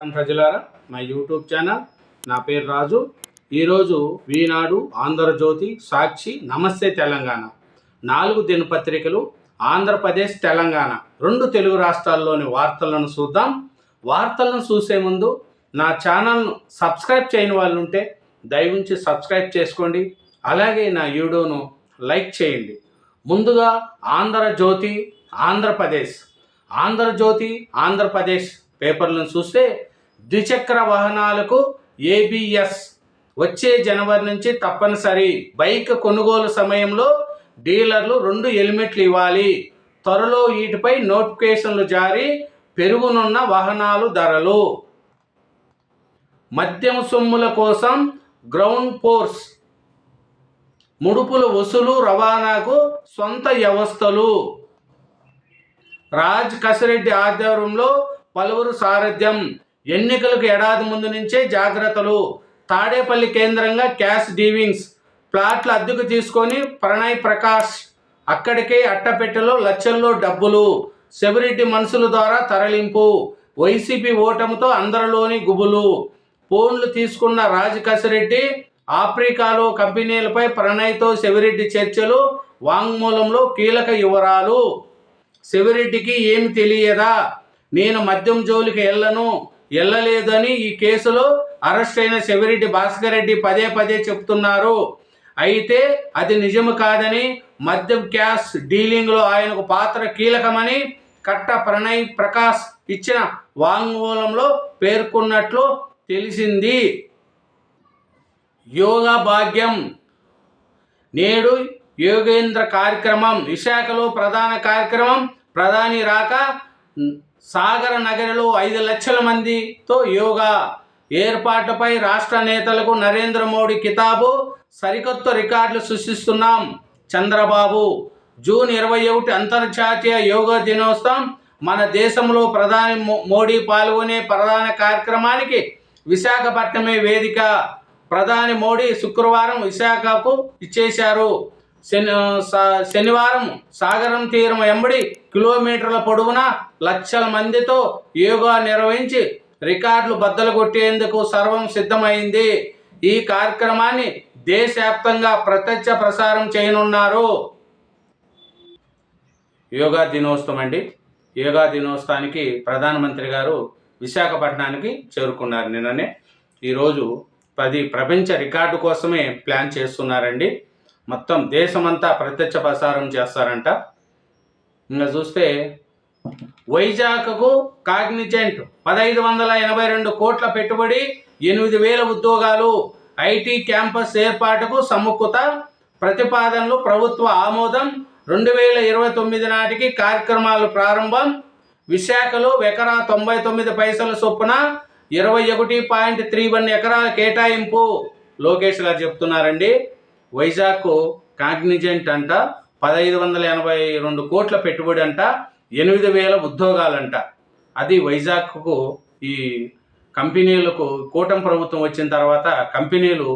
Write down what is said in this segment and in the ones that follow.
ప్రజలారా, మా YouTube channel, నా పేరు రాజు. ఈరోజు ఈనాడు, ఆంధ్రజ్యోతి, సాక్షి, నమస్తే తెలంగాణ 4 దినపత్రికలు ఆంధ్రప్రదేశ్, తెలంగాణ 2 తెలుగు రాష్ట్రాల్లోని వార్తలను చూద్దాం. వార్తలను చూసే ముందు నా ఛానల్ను సబ్స్క్రైబ్ చేయని వాళ్ళు ఉంటే దయవుంచి సబ్స్క్రైబ్ చేసుకోండి. అలాగే నా వీడియోను లైక్ చేయండి. ముందుగా ఆంధ్రజ్యోతి, ఆంధ్రప్రదేశ్ పేపర్లను చూస్తే ద్విచక్ర వాహనాలకు ఏబిఎస్ వచ్చే జనవరి నుంచి తప్పనిసరి. బైక్ కొనుగోలు సమయంలో డీలర్లు 2 హెల్మెట్లు ఇవ్వాలి. త్వరలో వీటిపై నోటిఫికేషన్లు జారీ. పెరుగునున్న వాహనాలు ధరలు. మద్యం సొమ్ముల కోసం గ్రౌండ్ ఫోర్స్. ముడుపుల వసూలు, రవాణాకు సొంత వ్యవస్థలు. రాజ్ కసిరెడ్డి ఆధ్వర్యంలో పలువురు సారథ్యం. ఎన్నికలకు ఏడాది ముందు నుంచే జాగ్రత్తలు. తాడేపల్లి కేంద్రంగా క్యాష్ డీవింగ్స్. ప్లాట్ల అద్దెకు తీసుకొని ప్రణయ్ ప్రకాష్ అక్కడికే అట్టపెట్టెలో లక్షల్లో డబ్బులు. శివరెడ్డి మనుషుల ద్వారా తరలింపు. వైసీపీ ఓటమితో అందరిలోని గుబులు. ఫోన్లు తీసుకున్న రాజ్ కసిరెడ్డి. ఆఫ్రికాలో కంపెనీలపై ప్రణయ్తో శివరెడ్డి చర్చలు. వాంగ్మూలంలో కీలక వివరాలు. శివరెడ్డికి ఏమి తెలియదా? నేను మద్యం జోలికి వెళ్ళలేదని ఈ కేసులో అరెస్ట్ అయిన శివరెడ్డి భాస్కర్ రెడ్డి పదే చెప్తున్నారు. అయితే అది నిజము కాదని, మద్యం క్యాష్ డీలింగ్లో ఆయనకు పాత్ర కీలకమని కట్ట ప్రణయ్ ప్రకాష్ ఇచ్చిన వాంగ్మూలంలో పేర్కొన్నట్లు తెలిసింది. యోగా భాగ్యం. నేడు యోగేంద్ర కార్యక్రమం. విశాఖలో ప్రధాన కార్యక్రమం. ప్రధాని రాక. సాగర నగరిలో 5 లక్షల మందితో యోగా ఏర్పాటుపై రాష్ట్ర నేతలకు నరేంద్ర మోడీ కితాబు. సరికొత్త రికార్డులు సృష్టిస్తున్నాం చంద్రబాబు. జూన్ 21 అంతర్జాతీయ యోగా దినోత్సవం. మన దేశంలో ప్రధాని మోడీ పాల్గొనే ప్రధాన కార్యక్రమానికి విశాఖపట్నమే వేదిక. ప్రధాని మోడీ శుక్రవారం విశాఖకు ఇచ్చేశారు. శనివారం సాగరం తీరం వెంబడి కిలోమీటర్ల పొడవునా లక్షల మందితో యోగా నిర్వహించి రికార్డులు బద్దలు కొట్టేందుకు సర్వం సిద్ధమైంది. ఈ కార్యక్రమాన్ని దేశవ్యాప్తంగా ప్రత్యక్ష ప్రసారం చేయనున్నారు. యోగా దినోత్సవం అండి. యోగా దినోత్సవానికి ప్రధానమంత్రి గారు విశాఖపట్నానికి చేరుకున్నారు నిన్ననే. ఈరోజు 10 ప్రపంచ రికార్డు కోసమే ప్లాన్ చేస్తున్నారండి. మొత్తం దేశమంతా ప్రత్యక్ష ప్రసారం చేస్తారంట. ఇంకా చూస్తే వైజాగ్కు కాగ్నిజెంట్ 1582 కోట్ల పెట్టుబడి, 8000 ఉద్యోగాలు. ఐటీ క్యాంపస్ ఏర్పాటుకు సముఖత ప్రతిపాదనలు ప్రభుత్వ ఆమోదం. 2029 నాటికి కార్యక్రమాలు ప్రారంభం. విశాఖలో ఎకరా 99 పైసల చొప్పున 21.31 ఎకరాల కేటాయింపు. లోకేష్ గారు చెప్తున్నారండి. వైజాగ్కు కాగ్నిజెంట్ అంట 1582 కోట్ల పెట్టుబడి అంట, 8000 ఉద్యోగాలంట. అది వైజాగ్కు ఈ కంపెనీలకు కూటమి ప్రభుత్వం వచ్చిన తర్వాత కంపెనీలు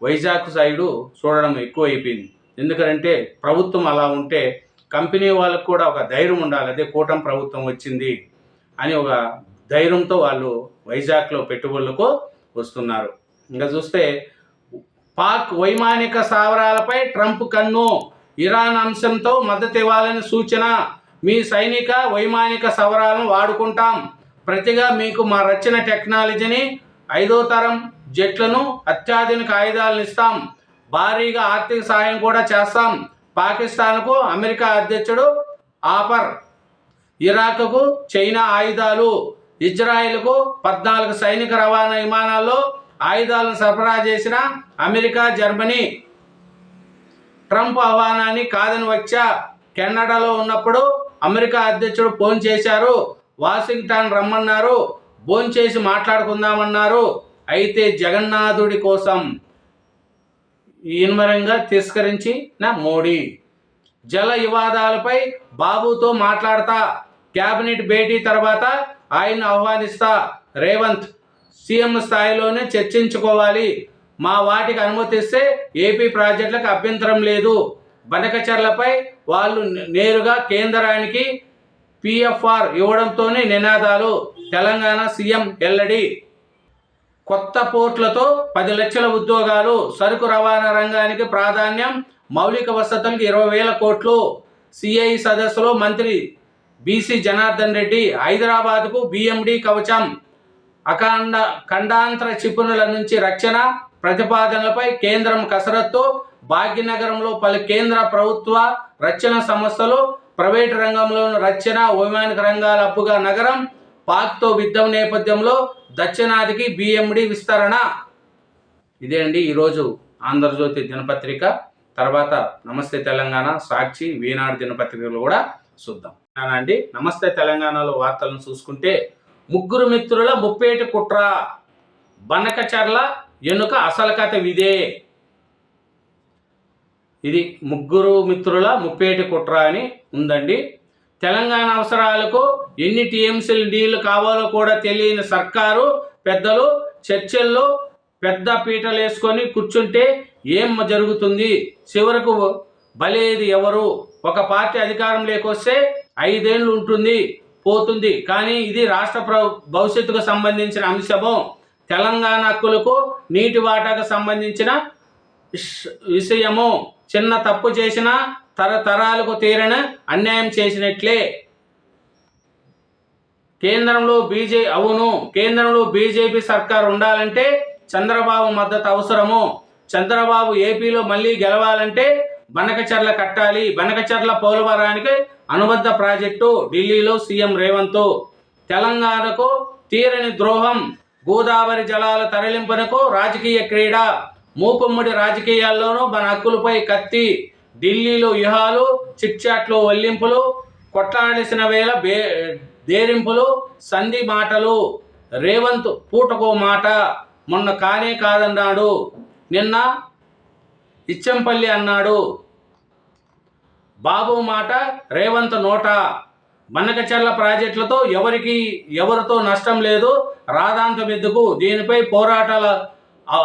వైజాగ్ సైడు చూడడం ఎక్కువ అయిపోయింది. ఎందుకంటే ప్రభుత్వం అలా ఉంటే కంపెనీ వాళ్ళకు కూడా ఒక ధైర్యం ఉండాలి. అదే కూటమి ప్రభుత్వం వచ్చింది అని ఒక ధైర్యంతో వాళ్ళు వైజాగ్లో పెట్టుబడులకు వస్తున్నారు. ఇంకా చూస్తే పాక్ వైమానిక స్థావరాలపై ట్రంప్ కన్ను. ఇరాన్ అంశంతో మద్దతు ఇవ్వాలని సూచన. మీ సైనిక వైమానిక స్థావరాలను వాడుకుంటాం. ప్రతిగా మీకు మా రక్షణ టెక్నాలజీని, 5వ తరం జెట్లను, అత్యాధునిక ఆయుధాలను ఇస్తాం. భారీగా ఆర్థిక సాయం కూడా చేస్తాం. పాకిస్తాన్కు అమెరికా అధ్యక్షుడు ఆఫర్. ఇరాక్కు చైనా ఆయుధాలు. ఇజ్రాయెల్కు 14 సైనిక రవాణా విమానాల్లో ఆయుధాలను సరఫరా చేసిన అమెరికా, జర్మనీ. ట్రంప్ ఆహ్వానాన్ని కాదని వచ్చా. కెనడాలో ఉన్నప్పుడు అమెరికా అధ్యక్షుడు ఫోన్ చేశారు. వాషింగ్టన్ రమ్మన్నారు. ఫోన్ చేసి మాట్లాడుకుందామన్నారు. అయితే జగన్నాథుడి కోసం ఇన్మరంగా తిరస్కరించిన మోడీ. జల వివాదాలపై బాబుతో మాట్లాడతా. కేబినెట్ భేటీ తర్వాత ఆయన ఆహ్వానిస్తా. రేవంత్ సీఎం స్థాయిలోనే చర్చించుకోవాలి. మా వాటికి అనుమతిస్తే ఏపీ ప్రాజెక్టులకు అభ్యంతరం లేదు. బనకచర్లపై వాళ్ళు నేరుగా కేంద్రానికి పిఎఫ్ఆర్ ఇవ్వడంతోనే నినాదాలు. తెలంగాణ సీఎం వెల్లడి. కొత్త పోర్టులతో 10 లక్షల ఉద్యోగాలు, సరుకు రవాణా రంగానికి ప్రాధాన్యం, మౌలిక వసతులకు 20,000 కోట్లు. సిఐ సదస్సులో మంత్రి బీసీ జనార్దన్ రెడ్డి. హైదరాబాద్కు BMD కవచం, ఖండాంతర క్షిపణుల నుంచి రక్షణ ప్రతిపాదనలపై కేంద్రం కసరత్తు. భాగ్యనగరంలో పలు కేంద్ర ప్రభుత్వ రక్షణ సంస్థలు, ప్రైవేటు రంగంలోని రక్షణ వైమానిక రంగాల హబ్బుగా నగరం. పాక్తో యుద్ధం నేపథ్యంలో దక్షిణాదికి BMD విస్తరణ. ఇదే అండి ఈరోజు ఆంధ్రజ్యోతి దినపత్రిక. తర్వాత నమస్తే తెలంగాణ, సాక్షి, ఈనాడు దినపత్రికలు కూడా చూద్దాం అండి. నమస్తే తెలంగాణలో వార్తలను చూసుకుంటే, ముగ్గురు మిత్రుల ముప్పేటి కుట్ర, బనకచర్ల ఎన్నుక అసలు కథ ఇదే. ఇది ముగ్గురు మిత్రుల ముప్పేటి కుట్ర అని ఉందండి. తెలంగాణ అవసరాలకు ఎన్ని టీఎంసీలు నీళ్లు కావాలో కూడా తెలియని సర్కారు పెద్దలు చర్చల్లో పెద్ద పీటలు వేసుకొని కూర్చుంటే ఏం జరుగుతుంది? చివరకు బలేది ఎవరు? ఒక పార్టీ అధికారం లేకొస్తే 5 ఏళ్ళు ఉంటుంది, పోతుంది. కానీ ఇది రాష్ట్ర భవిష్యత్తుకు సంబంధించిన అంశము. తెలంగాణ హక్కులకు నీటి వాటాకు సంబంధించిన విషయము. చిన్న తప్పు చేసినా తరతరాలకు తీరని అన్యాయం చేసినట్లే. కేంద్రంలో బీజేపీ సర్కార్ ఉండాలంటే చంద్రబాబు మద్దతు అవసరము. చంద్రబాబు ఏపీలో మళ్ళీ గెలవాలంటే బనకచర్ల కట్టాలి. బనకచర్ల పోలవరానికి అనుబద్ధ ప్రాజెక్టు. ఢిల్లీలో సీఎం రేవంత్. తెలంగాణకు తీరని ద్రోహం. గోదావరి జలాల తరలింపునకు రాజకీయ క్రీడ. మూకుమ్మడి రాజకీయాల్లోనూ మన హక్కులపై కత్తి. ఢిల్లీలో వ్యూహాలు, చిట్చాట్లు, వల్లింపులు, కొట్లాడేసిన వేళ దేరింపులు, సంధి మాటలు. రేవంత్ పూటకో మాట. మొన్న కానే కాదన్నాడు, నిన్న ఇచ్చంపల్లి అన్నాడు. బాబు మాట రేవంత్ నోట. బనకచర్ల ప్రాజెక్టులతో ఎవరితో నష్టం లేదు, రాదాంతం ఎందుకు? దీనిపై పోరాటాల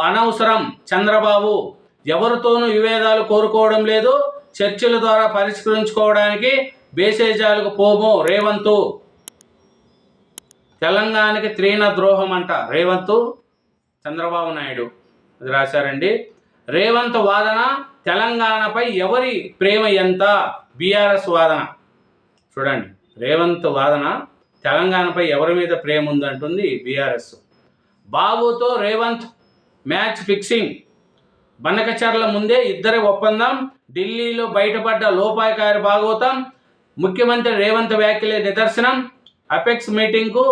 అనవసరం. చంద్రబాబు ఎవరితోనూ విభేదాలు కోరుకోవడం లేదు, చర్చల ద్వారా పరిష్కరించుకోవడానికి బేసేజాలకు పోము. రేవంత్ తెలంగాణకి త్రీన ద్రోహం అంట. రేవంత్ చంద్రబాబు నాయుడు అది రాశారండి. రేవంత్ వాదన, తెలంగాణపై ఎవరి ప్రేమ ఎంత? బీఆర్ఎస్ వాదన చూడండి. రేవంత్ వాదన, తెలంగాణపై ఎవరి మీద ప్రేమ ఉందంటుంది బీఆర్ఎస్. బాబుతో రేవంత్ మ్యాచ్ ఫిక్సింగ్. బనకచర్ల ముందే ఇద్దరి ఒప్పందం. ఢిల్లీలో బయటపడ్డ లోపాయకారి భాగవతం. ముఖ్యమంత్రి రేవంత్ వ్యాఖ్యలే నిదర్శనం. అపెక్స్ మీటింగ్కు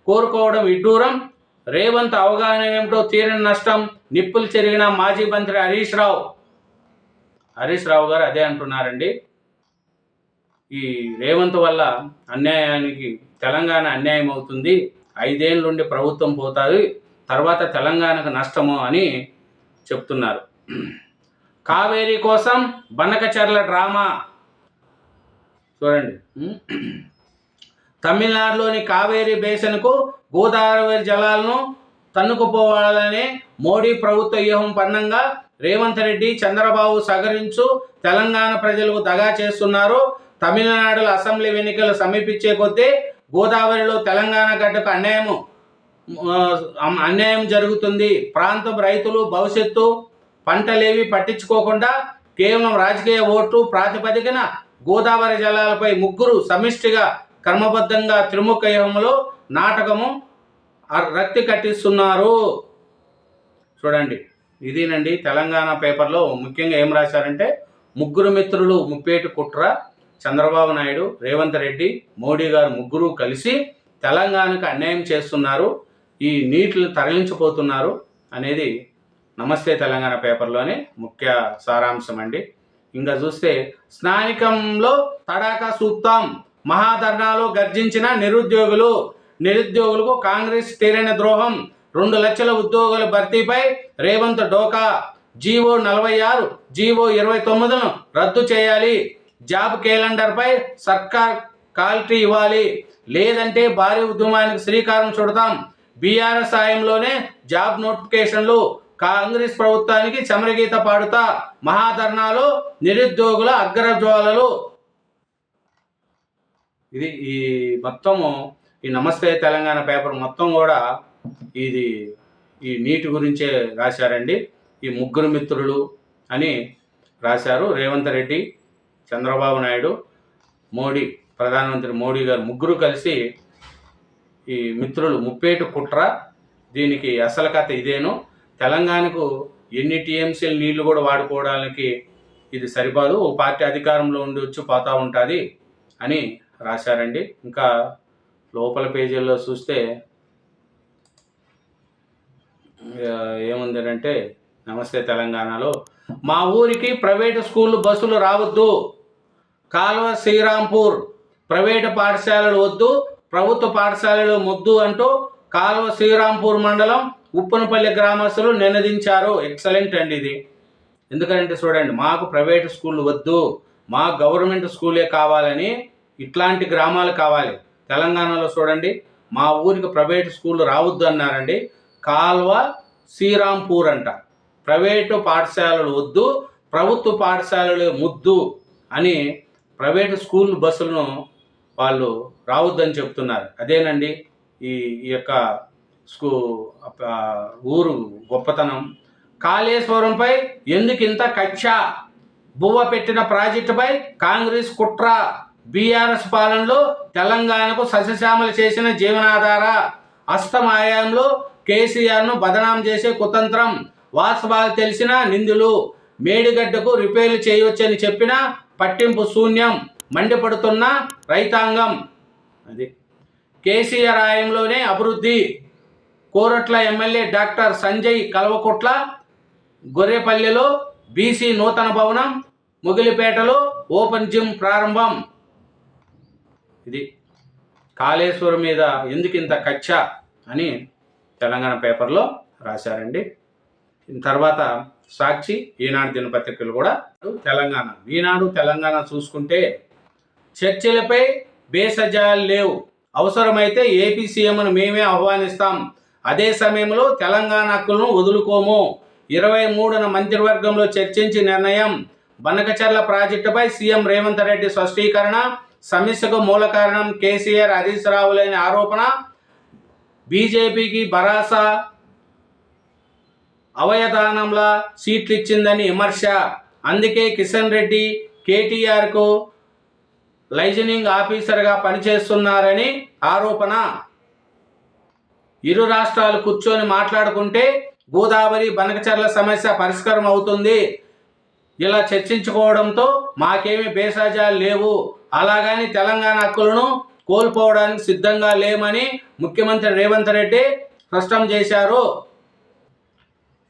కోరుకోవడం విడ్డూరం. రేవంత్ అవగాహన ఏమిటో తీరని నష్టం. నిప్పులు చెరిగిన మాజీ మంత్రి హరీష్ రావు గారు అదే అంటున్నారండి. ఈ రేవంత్ వల్ల తెలంగాణ అన్యాయం అవుతుంది. 5 ఏళ్ళ నుండి ప్రభుత్వం పోతుంది, తర్వాత తెలంగాణకు నష్టము అని చెప్తున్నారు. కావేరీ కోసం బనకచర్ల డ్రామా చూడండి. తమిళనాడులోని కావేరీ బేసిన్కు గోదావరి జలాలను తన్నుకుపోవాలనే మోడీ ప్రభుత్వ వ్యూహం పన్నంగా రేవంత్ రెడ్డి, చంద్రబాబు సహకరించు తెలంగాణ ప్రజలకు దగా చేస్తున్నారు. తమిళనాడులో అసెంబ్లీ ఎన్నికలు సమీపించే కొద్దీ గోదావరిలో తెలంగాణ గడ్డకు అన్యాయం జరుగుతుంది. ప్రాంతం రైతులు భవిష్యత్తు పంటలేవి పట్టించుకోకుండా కేవలం రాజకీయ ఓటు ప్రాతిపదికన గోదావరి జలాలపై ముగ్గురు సమిష్టిగా క్రమబద్ధంగా త్రిముఖ వ్యూహంలో నాటకము రక్తి కట్టిస్తున్నారు. చూడండి, ఇదేనండి తెలంగాణ పేపర్లో ముఖ్యంగా ఏం రాశారంటే, ముగ్గురు మిత్రులు ముప్పేటి కుట్ర. చంద్రబాబు నాయుడు, రేవంత్ రెడ్డి, మోడీ గారు ముగ్గురు కలిసి తెలంగాణకు అన్యాయం చేస్తున్నారు, ఈ నీటిని తరలించిపోతున్నారు అనేది నమస్తే తెలంగాణ పేపర్లోని ముఖ్య సారాంశం అండి. ఇంకా చూస్తే స్నానికంలో తడాకా సూక్తం. మహాధర్నాలో గర్జించిన నిరుద్యోగులకు కాంగ్రెస్ తీరని ద్రోహం. 2 లక్షల ఉద్యోగుల భర్తీపై రేవంత్ డోకా. జీవో 46, జీవో 29ను రద్దు చేయాలి. జాబ్ క్యాలెండర్పై సర్కార్ క్లారిటీ ఇవ్వాలి, లేదంటే భారీ ఉద్యమానికి శ్రీకారం చుడతాం. బీఆర్ఎస్ సాయంలోనే జాబ్ నోటిఫికేషన్లు. కాంగ్రెస్ ప్రభుత్వానికి చమరగీత పాడుతా. మహాధర్నాలో నిరుద్యోగుల అగ్రజ్వాలలు. ఇది ఈ మొత్తము ఈ నమస్తే తెలంగాణ పేపర్ మొత్తం కూడా ఇది ఈ నీటి గురించే రాశారండి. ఈ ముగ్గురు మిత్రులు అని రాశారు. రేవంత్ రెడ్డి, చంద్రబాబు నాయుడు, మోడీ, ప్రధానమంత్రి మోడీ గారు ముగ్గురు కలిసి ఈ మిత్రులు ముప్పేటు కుట్ర, దీనికి అసలు కథ ఇదేను. తెలంగాణకు ఎన్ని టీఎంసీలు నీళ్లు కూడా వాడుకోవడానికి ఇది సరిపోదు, ఓ పార్టీ అధికారంలో ఉండి వచ్చి పోతూ ఉంటుంది అని రాశారండి. ఇంకా లోపల పేజీల్లో చూస్తే ఏముందంటే నమస్తే తెలంగాణలో మా ఊరికి ప్రైవేటు స్కూళ్ళు బస్సులు రావద్దు, కాల్వ శ్రీరాంపూర్ ప్రైవేటు పాఠశాలలు వద్దు, ప్రభుత్వ పాఠశాలలు ముద్దు అంటూ కాల్వ శ్రీరాంపూర్ మండలం ఉప్పనపల్లి గ్రామస్తులు నినదించారు. ఎక్సలెంట్ అండి ఇది. ఎందుకంటే చూడండి, మాకు ప్రైవేటు స్కూళ్ళు వద్దు, మా గవర్నమెంట్ స్కూలే కావాలని ఇట్లాంటి గ్రామాలు కావాలి. తెలంగాణలో చూడండి, మా ఊరికి ప్రైవేటు స్కూళ్ళు రావద్దు అన్నారండి. కాల్వ శ్రీరాంపూర్ అంట, ప్రైవేటు పాఠశాలలు వద్దు, ప్రభుత్వ పాఠశాలలు ముద్దు అని ప్రైవేటు స్కూల్ బస్సులను వాళ్ళు రావద్దని చెప్తున్నారు. అదేనండి ఈ యొక్క ఊరు గొప్పతనం. కాళేశ్వరంపై ఎందుకు ఇంత కక్ష, బువ్వ పెట్టిన ప్రాజెక్టుపై కాంగ్రెస్ కుట్ర, బీఆర్ఎస్ పాలనలో తెలంగాణకు సస్యశ్యామలు చేసిన జీవనాధార, అస్తమాయంలో కేసీఆర్ను బదనాం చేసే కుతంత్రం, వాస్తవాలు తెలిసిన నిందులు, మేడిగడ్డకు రిపేర్లు చేయవచ్చని చెప్పిన పట్టింపు శూన్యం, మండిపడుతున్న రైతాంగం. అది కేసీఆర్ హయాంలోనే అభివృద్ధి. కోరట్ల ఎమ్మెల్యే డాక్టర్ సంజయ్ కల్వకుట్ల గొర్రెపల్లిలో బీసీ నూతన భవనం, ముగిలిపేటలో ఓపెన్ జిమ్ ప్రారంభం. ఇది కాళేశ్వరం మీద ఎందుకు ఇంత కక్ష అని తెలంగాణ పేపర్లో రాశారండి. తర్వాత సాక్షి, ఈనాడు దినపత్రికలు కూడా తెలంగాణ. ఈనాడు తెలంగాణ చూసుకుంటే చర్చలపై బేసజాలు లేవు, అవసరమైతే ఏపీ సీఎంను మేమే ఆహ్వానిస్తాం, అదే సమయంలో తెలంగాణ హక్కులను వదులుకోము, 23న మంత్రివర్గంలో చర్చించి నిర్ణయం, బనకచర్ల ప్రాజెక్టుపై సీఎం రేవంత్ రెడ్డి స్పష్టీకరణ, సమస్యకు మూల కారణం కేసీఆర్, హరీష్ రావులేని ఆరోపణ, బీజేపీకి భరాసా అవయదానంలా సీట్లు ఇచ్చిందని విమర్శ, అందుకే కిషన్ రెడ్డి కేటీఆర్కు లైజనింగ్ ఆఫీసర్గా పనిచేస్తున్నారని ఆరోపణ. ఇరు రాష్ట్రాలు కూర్చొని మాట్లాడుకుంటే గోదావరి బనకచర్ల సమస్య పరిష్కారం అవుతుంది, ఇలా చర్చించుకోవడంతో మాకేమీ బేసాజాలు లేవు, అలాగని తెలంగాణ హక్కులను కోల్పోవడానికి సిద్ధంగా లేమని ముఖ్యమంత్రి రేవంత్ రెడ్డి స్పష్టం చేశారు.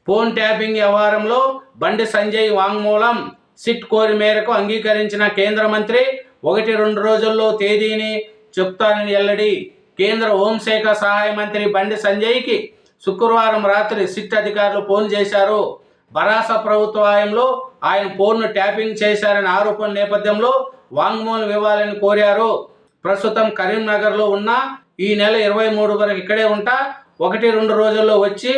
ఫోన్ ట్యాపింగ్ వ్యవహారంలో బండి సంజయ్ వాంగ్మూలం, సిట్ కోరి మేరకు అంగీకరించిన కేంద్ర మంత్రి 1-2 రోజుల్లో తేదీని చెప్తానని వెల్లడి. కేంద్ర హోంశాఖ సహాయ మంత్రి బండి సంజయ్కి శుక్రవారం రాత్రి సిట్ అధికారులు ఫోన్ చేశారు. భరాస ప్రభుత్వ హయాంలో ఆయన ఫోన్ను ట్యాపింగ్ చేశారనే ఆరోపణ నేపథ్యంలో వాంగ్మూలం ఇవ్వాలని కోరారు. ప్రస్తుతం కరీంనగర్లో ఉన్న, ఈ నెల 23 వరకు ఇక్కడే ఉంటా, 1-2 రోజుల్లో వచ్చి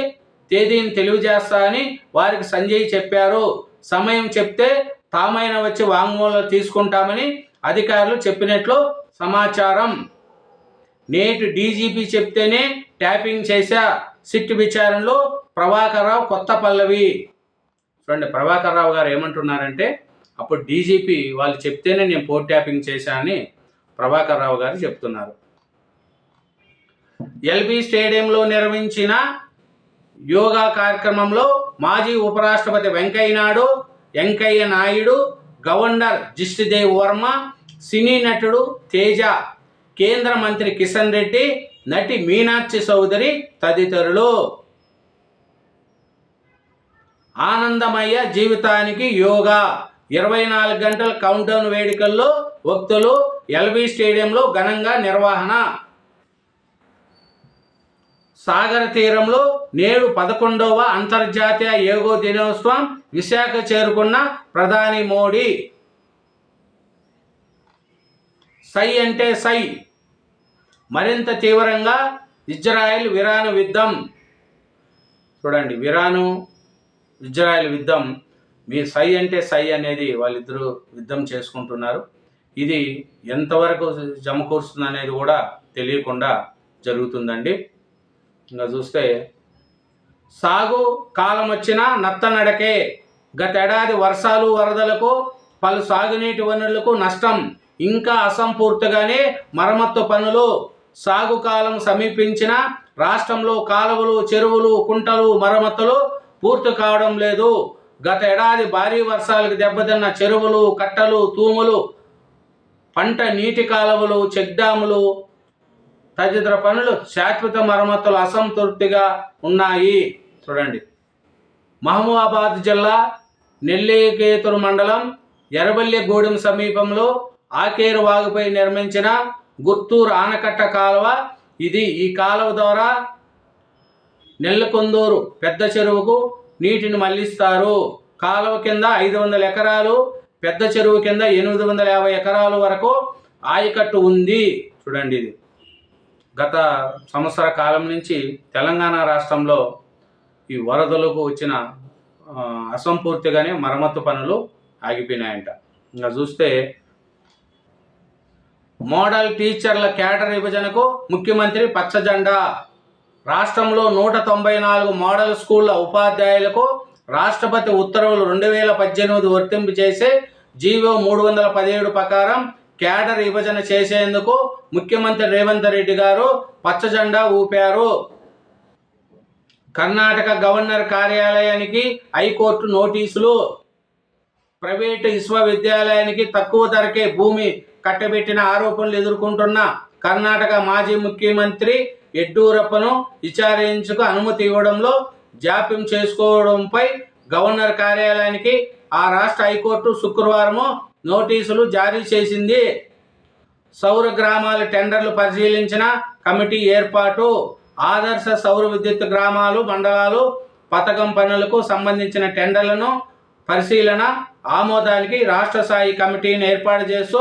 తేదీని తెలియజేస్తా అని వారికి సంజయ్ చెప్పారు. సమయం చెప్తే తామైనా వచ్చి వాంగ్మూలం తీసుకుంటామని అధికారులు చెప్పినట్లు సమాచారం. నేటి డీజీపీ చెప్తేనే ట్యాపింగ్ చేశా, సిట్ విచారణలో ప్రభాకర్ రావు కొత్త పల్లవి. చూడండి, ప్రభాకర్ రావు గారు ఏమంటున్నారంటే, అప్పుడు డీజీపీ వాళ్ళు చెప్తేనే నేను ఫోన్ ట్యాపింగ్ చేశా అని ప్రభాకర్ రావు గారు చెప్తున్నారు. ఎల్బీ స్టేడియంలో నిర్వహించిన యోగా కార్యక్రమంలో మాజీ ఉపరాష్ట్రపతి వెంకయ్య నాయుడు, గవర్నర్ జిష్ణుదేవ్ వర్మ, సినీ నటుడు తేజ, కేంద్ర మంత్రి కిషన్ రెడ్డి, నటి మీనాక్షి చౌదరి తదితరులు. ఆనందమయ జీవితానికి యోగా 24 గంటల కౌంటౌన్ వేడుకల్లో భక్తులు ఎల్బీ స్టేడియంలో ఘనంగా నిర్వహణ. సాగర తీరంలో నేడు 11వ అంతర్జాతీయ యోగా దినోత్సవం. విశాఖ చేరుకున్న ప్రధాని మోడీ. సై అంటే సై, మరింత తీవ్రంగా ఇజ్రాయెల్ ఇరాన్ యుద్ధం. చూడండి, ఇరాను ఇజ్రాయెల్ యుద్ధం, మీ సై అంటే సై అనేది వాళ్ళిద్దరూ యుద్ధం చేసుకుంటున్నారు. ఇది ఎంతవరకు జమకూరుస్తుంది అనేది కూడా తెలియకుండా జరుగుతుందండి. ఇంకా చూస్తే సాగు కాలం వచ్చినా నత్తనడకే. గతేడాది వర్షాలు వరదలకు పలు సాగునీటి వనరులకు నష్టం. ఇంకా అసంపూర్తిగానే మరమ్మత్తు పనులు. సాగు కాలం సమీపించిన రాష్ట్రంలో కాలువలు, చెరువులు, కుంటలు మరమ్మతులు పూర్తి కావడం లేదు. గత ఏడాది భారీ వర్షాలకు దెబ్బతిన్న చెరువులు, కట్టలు, తూములు, పంట నీటి కాలువలు, చెక్ డ్యాములు తదితర పనులు శాశ్వత మరమ్మతులు అసంతృప్తిగా ఉన్నాయి. చూడండి, మహబూబాబాద్ జిల్లా నెల్లికేతురు మండలం ఎర్రబెల్లిగూడెం సమీపంలో ఆకేరు వాగుపై నిర్మించిన గుత్తూరు ఆనకట్ట కాలువ ఇది. ఈ కాలువ ద్వారా నెల్లకొందూరు పెద్ద చెరువుకు నీటిని మళ్లిస్తారు. కాలువ కింద 500 ఎకరాలు, పెద్ద చెరువు కింద 850 ఎకరాల వరకు ఆయకట్టు ఉంది. చూడండి, ఇది గత సంవత్సర కాలం నుంచి తెలంగాణ రాష్ట్రంలో ఈ వరదలకు వచ్చిన అసంపూర్తిగానే మరమ్మత్తు పనులు ఆగిపోయినాయంట. ఇంకా చూస్తే మోడల్ టీచర్ల కేడర్ విభజనకు ముఖ్యమంత్రి పచ్చజెండా. రాష్ట్రంలో 194 మోడల్ స్కూళ్ల ఉపాధ్యాయులకు రాష్ట్రపతి ఉత్తర్వులు 2018 వర్తింపు చేసే జీవో 317 ప్రకారం కేడర్ విభజన చేసేందుకు ముఖ్యమంత్రి రేవంత్ రెడ్డి గారు పచ్చజెండా ఊపారు. కర్ణాటక గవర్నర్ కార్యాలయానికి హైకోర్టు నోటీసులు. ప్రైవేటు విశ్వవిద్యాలయానికి తక్కువ ధరకే భూమి కట్టబెట్టిన ఆరోపణలు ఎదుర్కొంటున్న కర్ణాటక మాజీ ముఖ్యమంత్రి యడ్యూరప్పను విచారించుకు అనుమతి ఇవ్వడంలో జాప్యం చేసుకోవడంపై గవర్నర్ కార్యాలయానికి ఆ రాష్ట్ర హైకోర్టు శుక్రవారం నోటీసులు జారీ చేసింది. సౌర గ్రామాల టెండర్లు పరిశీలించిన కమిటీ ఏర్పాటు. ఆదర్శ సౌర విద్యుత్ గ్రామాలు, మండలాలు పథకం పనులకు సంబంధించిన టెండర్లను పరిశీలన ఆమోదానికి రాష్ట్ర స్థాయి కమిటీని ఏర్పాటు చేస్తూ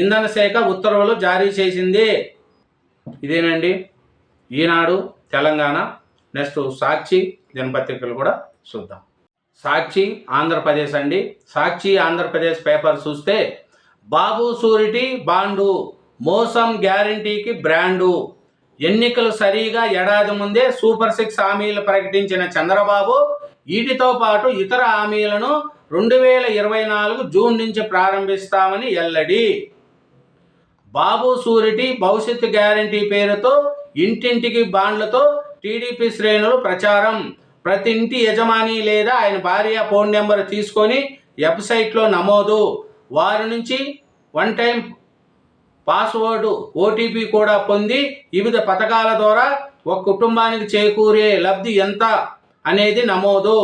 ఇంధన శాఖ ఉత్తర్వులు జారీ చేసింది. ఇదేనండి ఈనాడు తెలంగాణ. నెక్స్ట్ సాక్షి దినపత్రికలు కూడా చూద్దాం. సాక్షి ఆంధ్రప్రదేశ్ అండి. సాక్షి ఆంధ్రప్రదేశ్ పేపర్ చూస్తే బాబు షూరిటీ బాండు, మోసం గ్యారంటీకి బ్రాండు. ఎన్నికలు సరిగా ఏడాది ముందే సూపర్ 6 హామీలు ప్రకటించిన చంద్రబాబు వీటితో పాటు ఇతర హామీలను 2024 జూన్ నుంచి ప్రారంభిస్తామని వెల్లడి. బాబు షూరిటీ భవిష్యత్తు గ్యారంటీ పేరుతో ఇంటింటికి బాండ్లతో టీడీపీ శ్రేణులు ప్రచారం. ప్రతి ఇంటి యజమాని లేదా ఆయన భార్య ఫోన్ నెంబర్ తీసుకొని వెబ్సైట్లో నమోదు. వారి నుంచి 1 టైం పాస్వర్డ్ ఓటీపీ కూడా పొంది వివిధ పథకాల ద్వారా ఒక కుటుంబానికి చేకూరే లబ్ధి ఎంత అనేది నమోదు.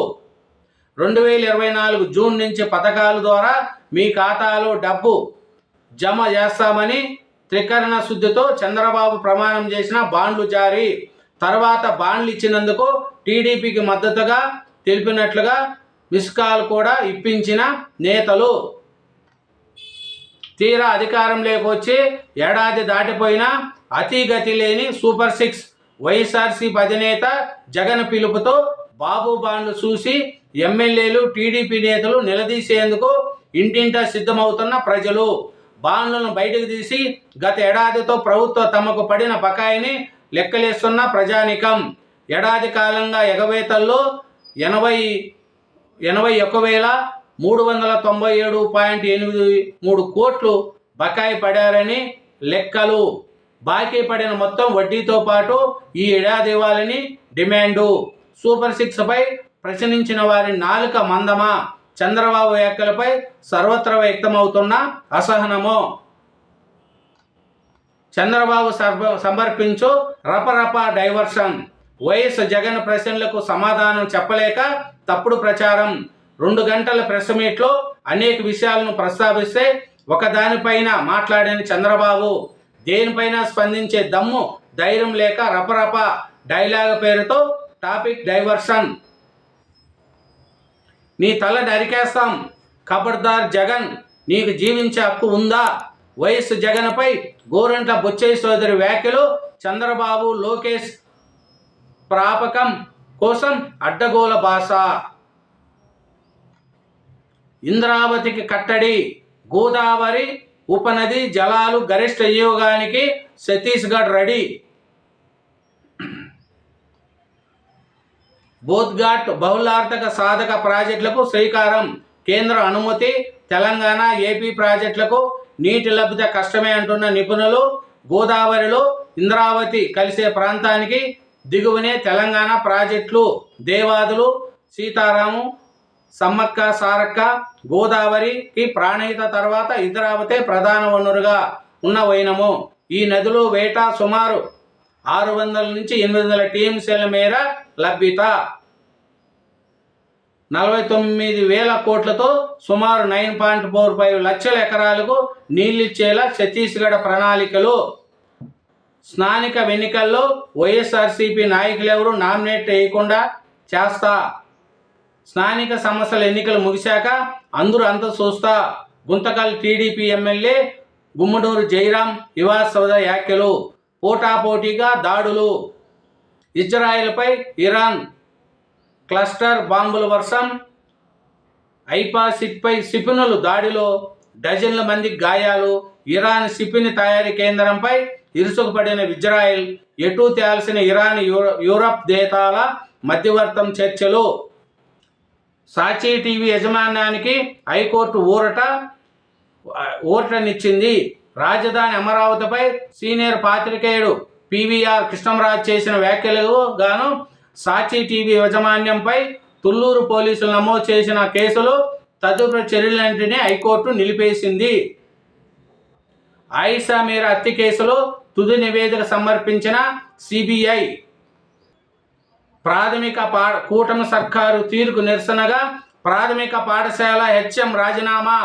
2024 జూన్ నుంచి పథకాల ద్వారా మీ ఖాతాలో డబ్బు జమ చేస్తామని త్రికరణ శుద్ధితో చంద్రబాబు ప్రమాణం చేసిన బాండ్లు జారీ. తర్వాత బాండ్లు ఇచ్చినందుకు టీడీపీకి మద్దతుగా తెలిపినట్లుగా మిస్ కాల్ కూడా ఇప్పించిన నేతలు. తీరా అధికారంలోకి వచ్చి ఏడాది దాటిపోయినా అతిగతి లేని సూపర్ 6 వైఎస్ఆర్సీపీ అధినేత జగన్ పిలుపుతో బాబు బాండ్లు చూసి ఎమ్మెల్యేలు, టీడీపీ నేతలు నిలదీసేందుకు ఇంటింటా సిద్ధమవుతున్న ప్రజలు. బాండ్లను బయటకు తీసి గత ఏడాదితో ప్రభుత్వం తమకు పడిన బకాయిని లెక్కలేస్తున్న ప్రజానికం. ఏడాది కాలంగా ఎగవేతల్లో 81,397.83 కోట్లు బకాయి పడారని లెక్కలు. బాకీ పడిన మొత్తం వడ్డీతో పాటు ఈ ఏడాది ఇవ్వాలని డిమాండు. సూపర్ 6 పై ప్రశ్నించిన వారి నాలుక మందమా? చంద్రబాబు వ్యాఖ్యలపై సర్వత్రా వ్యక్తమవుతున్న అసహనము. చంద్రబాబు సమర్పించు రపరప డైవర్షన్. వైఎస్ జగన్ ప్రశ్నలకు సమాధానం చెప్పలేక తప్పుడు ప్రచారం. 2 గంటల ప్రెస్ మీట్లో అనేక విషయాలను ప్రస్తావిస్తే ఒకదానిపైన మాట్లాడిన చంద్రబాబు దేనిపైన స్పందించే దమ్ము ధైర్యం లేక రపరప డైలాగ్ పేరుతో టాపిక్ డైవర్షన్. నీ తల నరికేస్తాం, ఖబర్దార్ జగన్, నీకు జీవించే హక్కు ఉందా? వైఎస్ జగన్పై గోరంట్ల బుచ్చయ్య సోదరి వ్యాఖ్యలు. చంద్రబాబు లోకేష్ ప్రాపకం కోసం అడ్డగోల భాష. ఇంద్రావతికి కట్టడి, గోదావరి ఉపనది జలాలు గరిష్ట వినియోగానికి ఛత్తీస్గఢ్ రెడీ. బోధ్ఘాట్ బహుళార్థక సాధక ప్రాజెక్టులకు శ్రీకారం. కేంద్ర అనుమతి. తెలంగాణ ఏపీ ప్రాజెక్టులకు నీటి లభ్యత కష్టమే అంటున్న నిపుణులు. గోదావరిలో ఇంద్రావతి కలిసే ప్రాంతానికి దిగువనే తెలంగాణ ప్రాజెక్టులు. దేవాదులు, సీతారాము, సమ్మక్క సారక్క, గోదావరికి ప్రాణహిత తర్వాత ఇంద్రావతే ప్రధాన వనరుగా ఉన్న వైనము. ఈ నదిలో వేట సుమారు 600 నుంచి 800 టీఎంసీల మేర లభ్యత. 49,000 కోట్లతో సుమారు 9.45 లక్షల ఎకరాలకు నీళ్లిచ్చేలా ఛత్తీస్గఢ్ ప్రణాళికలు. స్థానిక ఎన్నికల్లో వైఎస్ఆర్సీపీ నాయకులెవరూ నామినేట్ వేయకుండా చేస్తా. స్థానిక సంస్థల ఎన్నికలు ముగిశాక అందరూ అంత చూస్తా. గుంతకల్ టీడీపీ ఎమ్మెల్యే గుమ్మనూరు జయరాం వివాదాస్పద వ్యాఖ్యలు. పోటాపోటీగా దాడులు. ఇజ్రాయెల్పై ఇరాన్ క్లస్టర్ బాంబుల వర్షం. ఐపాసిట్పై క్షిపణుల దాడిలో డజన్ల మందికి గాయాలు. ఇరాన్ క్షిపణి తయారీ కేంద్రంపై ఇరుసుకుపడిన ఇజ్రాయెల్. ఎటూ తేల్సిన ఇరాన్ యూరప్ దేశాల మధ్యవర్తం చర్చలు. సాక్షి టీవీ యాజమాన్యానికి హైకోర్టు ఊరటనిచ్చింది. రాజధాని అమరావతిపై సీనియర్ పాత్రికేయుడు పివిఆర్ కృష్ణంరాజు చేసిన వ్యాఖ్యలకు గాను సాక్షి టీవీ యాజమాన్యంపై తుళ్లూరు పోలీసులు నమోదు చేసిన కేసులు తదుపరి చర్యలన్నింటినీ హైకోర్టు నిలిపేసింది. ఆయిషా మీరా హత్య కేసులో తుది నివేదిక సమర్పించిన సిబిఐ. కూటమి సర్కారు తీరుకు నిరసనగా ప్రాథమిక పాఠశాల హెచ్ఎం రాజీనామా.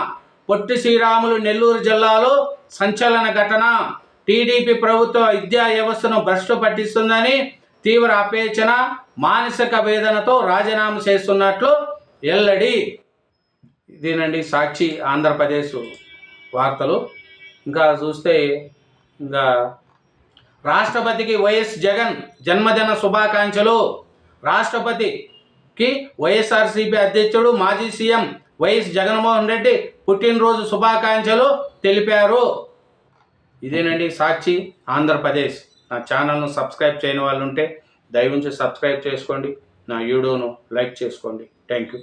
పొట్టి శ్రీరాములు నెల్లూరు జిల్లాలో సంచలన ఘటన. టీడీపీ ప్రభుత్వ విద్యా వ్యవస్థను భ్రష్టు పట్టిస్తుందని తీవ్ర ఆపేక్షణ, మానసిక వేదనతో రాజీనామా చేస్తున్నట్లు వెల్లడి. ఇదేనండి సాక్షి ఆంధ్రప్రదేశ్ వార్తలు. ఇంకా చూస్తే ఇంకా రాష్ట్రపతికి వైఎస్ జగన్ జన్మదిన శుభాకాంక్షలు. రాష్ట్రపతికి వైఎస్ఆర్సీపీ అధ్యక్షుడు మాజీ సీఎం వైఎస్ జగన్మోహన్ రెడ్డి పుట్టినరోజు శుభాకాంక్షలు తెలిపారు. ఇదేనండి సాక్షి ఆంధ్రప్రదేశ్. నా ఛానల్ను సబ్స్క్రైబ్ చేయని వాళ్ళు ఉంటే దయవుంచి సబ్స్క్రైబ్ చేసుకోండి. నా వీడియోను లైక్ చేసుకోండి. Thank you.